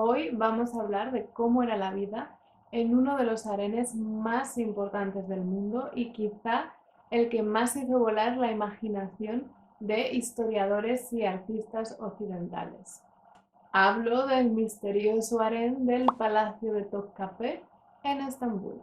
Hoy vamos a hablar de cómo era la vida en uno de los harenes más importantes del mundo y quizá el que más hizo volar la imaginación de historiadores y artistas occidentales. Hablo del misterioso harén del Palacio de Topkapı en Estambul.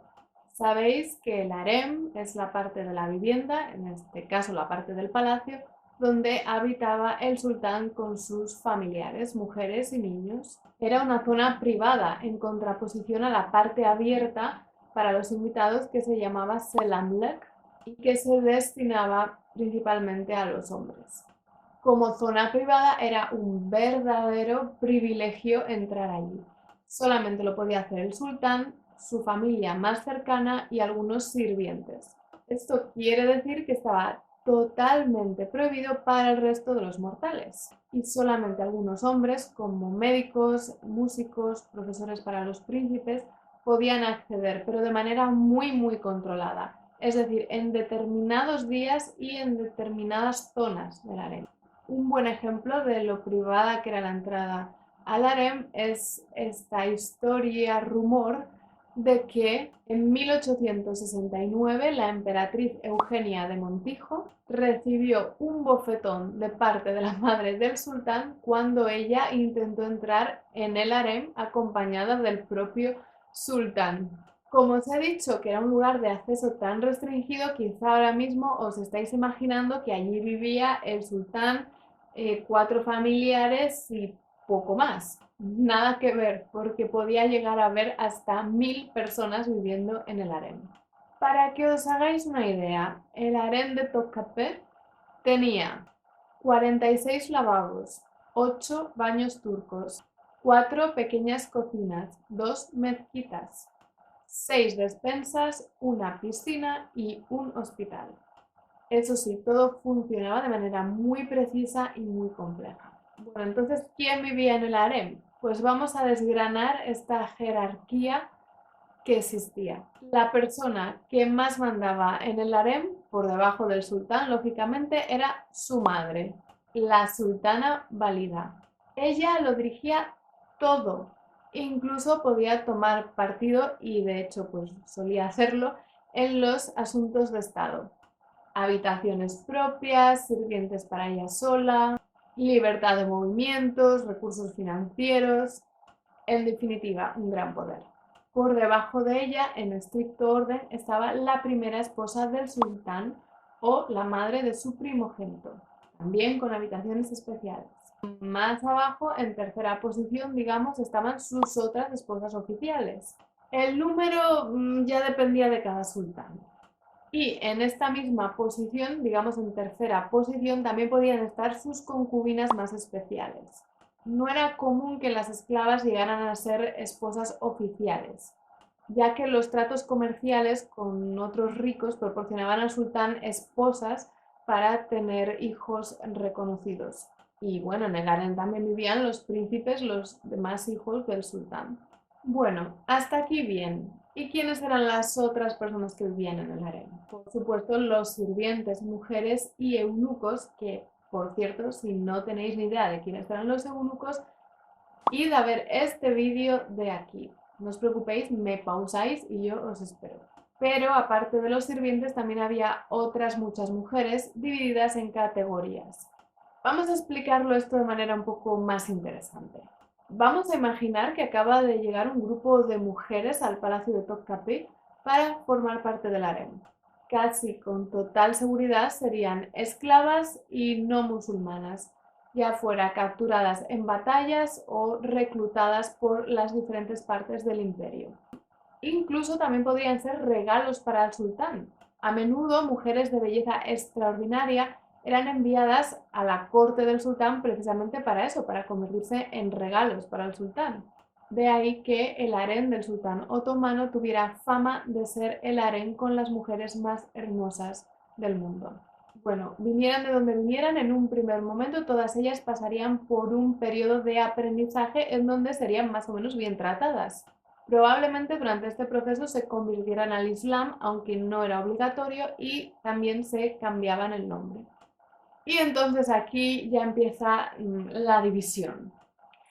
Sabéis que el harem es la parte de la vivienda, en este caso la parte del palacio, donde habitaba el sultán con sus familiares, mujeres y niños. Era una zona privada en contraposición a la parte abierta para los invitados que se llamaba selamlek y que se destinaba principalmente a los hombres. Como zona privada era un verdadero privilegio entrar allí. Solamente lo podía hacer el sultán, su familia más cercana y algunos sirvientes. Esto quiere decir que estaba totalmente prohibido para el resto de los mortales y solamente algunos hombres como médicos, músicos, profesores para los príncipes podían acceder, pero de manera muy controlada, es decir, en determinados días y en determinadas zonas del harén. Un buen ejemplo de lo privada que era la entrada al harem es esta historia, rumor, de que en 1869 la emperatriz Eugenia de Montijo recibió un bofetón de parte de la madre del sultán cuando ella intentó entrar en el harem acompañada del propio sultán. Como os he dicho que era un lugar de acceso tan restringido, quizá ahora mismo os estáis imaginando que allí vivía el sultán, cuatro familiares y poco más. Nada que ver, porque podía llegar a haber hasta 1000 personas viviendo en el harén. Para que os hagáis una idea, el harén de Topkapı tenía 46 lavabos, 8 baños turcos, 4 pequeñas cocinas, 2 mezquitas, 6 despensas, una piscina y un hospital. Eso sí, todo funcionaba de manera muy precisa y muy compleja. Bueno, entonces, ¿quién vivía en el harem? Pues vamos a desgranar esta jerarquía que existía. La persona que más mandaba en el harem, por debajo del sultán, lógicamente, era su madre, la sultana Valida. Ella lo dirigía todo, incluso podía tomar partido, y de hecho pues solía hacerlo, en los asuntos de Estado. Habitaciones propias, sirvientes para ella sola, libertad de movimientos, recursos financieros, en definitiva, un gran poder. Por debajo de ella, en estricto orden, estaba la primera esposa del sultán o la madre de su primogénito, también con habitaciones especiales. Más abajo, en tercera posición, digamos, estaban sus otras esposas oficiales. El número ya dependía de cada sultán. Y en esta misma posición, digamos en tercera posición, también podían estar sus concubinas más especiales. No era común que las esclavas llegaran a ser esposas oficiales, ya que los tratos comerciales con otros ricos proporcionaban al sultán esposas para tener hijos reconocidos. Y bueno, en el harén también vivían los príncipes, los demás hijos del sultán. Bueno, hasta aquí bien. ¿Y quiénes eran las otras personas que vivían en el harén? Por supuesto, los sirvientes, mujeres y eunucos, que, por cierto, si no tenéis ni idea de quiénes eran los eunucos, id a ver este vídeo de aquí. No os preocupéis, me pausáis y yo os espero. Pero aparte de los sirvientes, también había otras muchas mujeres divididas en categorías. Vamos a explicarlo esto de manera un poco más interesante. Vamos a imaginar que acaba de llegar un grupo de mujeres al Palacio de Topkapı para formar parte del harem. Casi con total seguridad serían esclavas y no musulmanas, ya fuera capturadas en batallas o reclutadas por las diferentes partes del imperio. Incluso también podrían ser regalos para el sultán. A menudo mujeres de belleza extraordinaria eran enviadas a la corte del sultán precisamente para eso, para convertirse en regalos para el sultán. De ahí que el harén del sultán otomano tuviera fama de ser el harén con las mujeres más hermosas del mundo. Bueno, vinieran de donde vinieran, en un primer momento todas ellas pasarían por un periodo de aprendizaje en donde serían más o menos bien tratadas. Probablemente durante este proceso se convirtieran al Islam, aunque no era obligatorio, y también se cambiaban el nombre. Y entonces aquí ya empieza la división.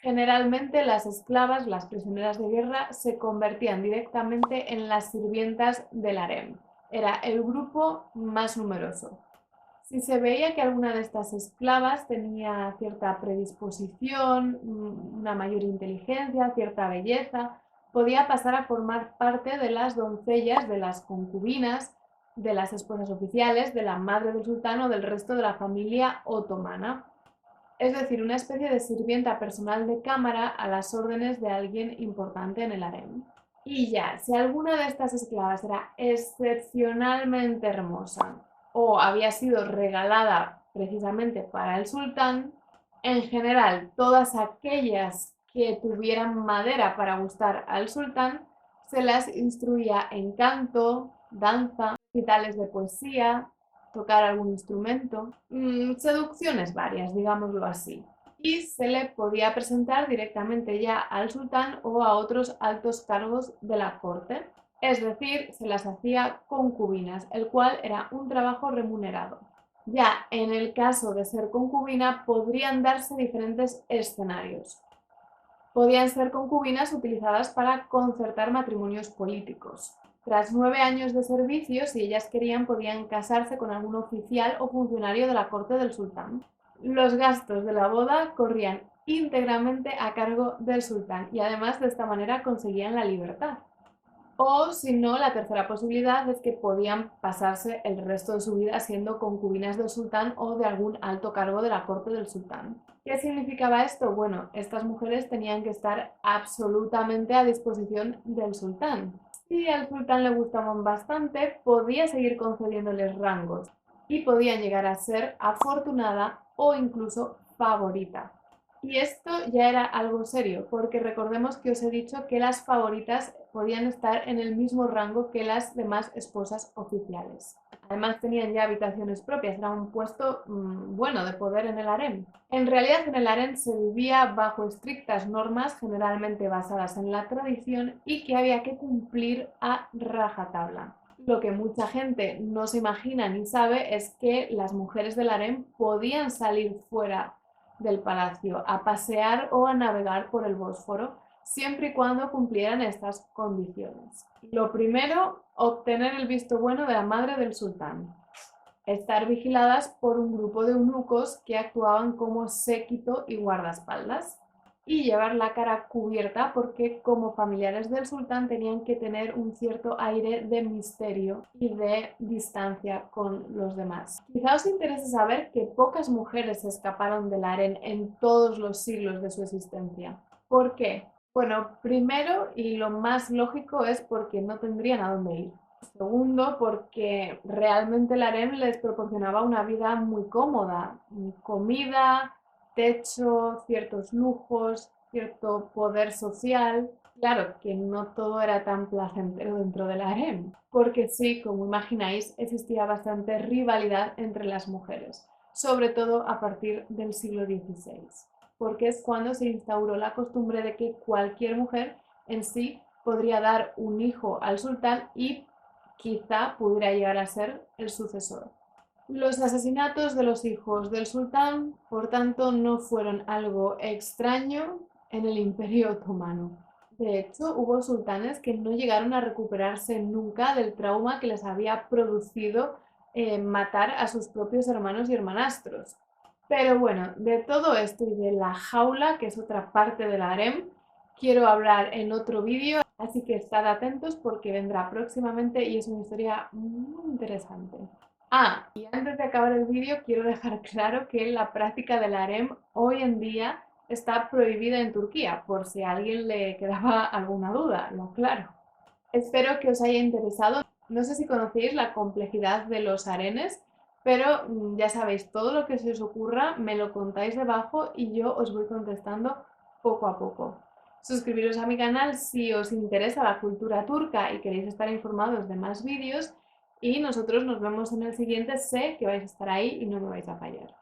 Generalmente las esclavas, las prisioneras de guerra, se convertían directamente en las sirvientas del harem. Era el grupo más numeroso. Si se veía que alguna de estas esclavas tenía cierta predisposición, una mayor inteligencia, cierta belleza, podía pasar a formar parte de las doncellas, de las concubinas, de las esposas oficiales, de la madre del sultán o del resto de la familia otomana. Es decir, una especie de sirvienta personal de cámara a las órdenes de alguien importante en el harem. Y ya, si alguna de estas esclavas era excepcionalmente hermosa o había sido regalada precisamente para el sultán, en general todas aquellas que tuvieran madera para gustar al sultán se las instruía en canto, danza, recitales de poesía, tocar algún instrumento, seducciones varias, digámoslo así. Y se le podía presentar directamente ya al sultán o a otros altos cargos de la corte. Es decir, se las hacía concubinas, el cual era un trabajo remunerado. Ya en el caso de ser concubina podrían darse diferentes escenarios. Podían ser concubinas utilizadas para concertar matrimonios políticos. Tras 9 años de servicio, si ellas querían, podían casarse con algún oficial o funcionario de la corte del sultán. Los gastos de la boda corrían íntegramente a cargo del sultán y además de esta manera conseguían la libertad. O si no, la tercera posibilidad es que podían pasarse el resto de su vida siendo concubinas del sultán o de algún alto cargo de la corte del sultán. ¿Qué significaba esto? Bueno, estas mujeres tenían que estar absolutamente a disposición del sultán. Si al sultán le gustaban bastante, podía seguir concediéndoles rangos y podían llegar a ser afortunada o incluso favorita. Y esto ya era algo serio, porque recordemos que os he dicho que las favoritas podían estar en el mismo rango que las demás esposas oficiales. Además tenían ya habitaciones propias, era un puesto bueno de poder en el harem. En realidad en el harem se vivía bajo estrictas normas, generalmente basadas en la tradición y que había que cumplir a rajatabla. Lo que mucha gente no se imagina ni sabe es que las mujeres del harem podían salir fuera del palacio a pasear o a navegar por el Bósforo, siempre y cuando cumplieran estas condiciones. Lo primero, obtener el visto bueno de la madre del sultán. Estar vigiladas por un grupo de eunucos que actuaban como séquito y guardaespaldas. Y llevar la cara cubierta porque como familiares del sultán tenían que tener un cierto aire de misterio y de distancia con los demás. Quizá os interese saber que pocas mujeres escaparon del harén en todos los siglos de su existencia. ¿Por qué? Bueno, primero y lo más lógico es porque no tendrían a dónde ir. Segundo, porque realmente el harem les proporcionaba una vida muy cómoda, comida, techo, ciertos lujos, cierto poder social. Claro que no todo era tan placentero dentro del harem, porque sí, como imagináis, existía bastante rivalidad entre las mujeres, sobre todo a partir del siglo XVI, porque es cuando se instauró la costumbre de que cualquier mujer en sí podría dar un hijo al sultán y quizá pudiera llegar a ser el sucesor. Los asesinatos de los hijos del sultán, por tanto, no fueron algo extraño en el Imperio Otomano. De hecho, hubo sultanes que no llegaron a recuperarse nunca del trauma que les había producido matar a sus propios hermanos y hermanastros. Pero bueno, de todo esto y de la jaula, que es otra parte del harem, quiero hablar en otro vídeo, así que estad atentos porque vendrá próximamente y es una historia muy interesante. Ah, y antes de acabar el vídeo quiero dejar claro que la práctica del harem hoy en día está prohibida en Turquía, por si a alguien le quedaba alguna duda, lo aclaro. Espero que os haya interesado. No sé si conocéis la complejidad de los harenes, pero ya sabéis, todo lo que se os ocurra me lo contáis debajo y yo os voy contestando poco a poco. Suscribiros a mi canal si os interesa la cultura turca y queréis estar informados de más vídeos y nosotros nos vemos en el siguiente. Sé que vais a estar ahí y no me vais a fallar.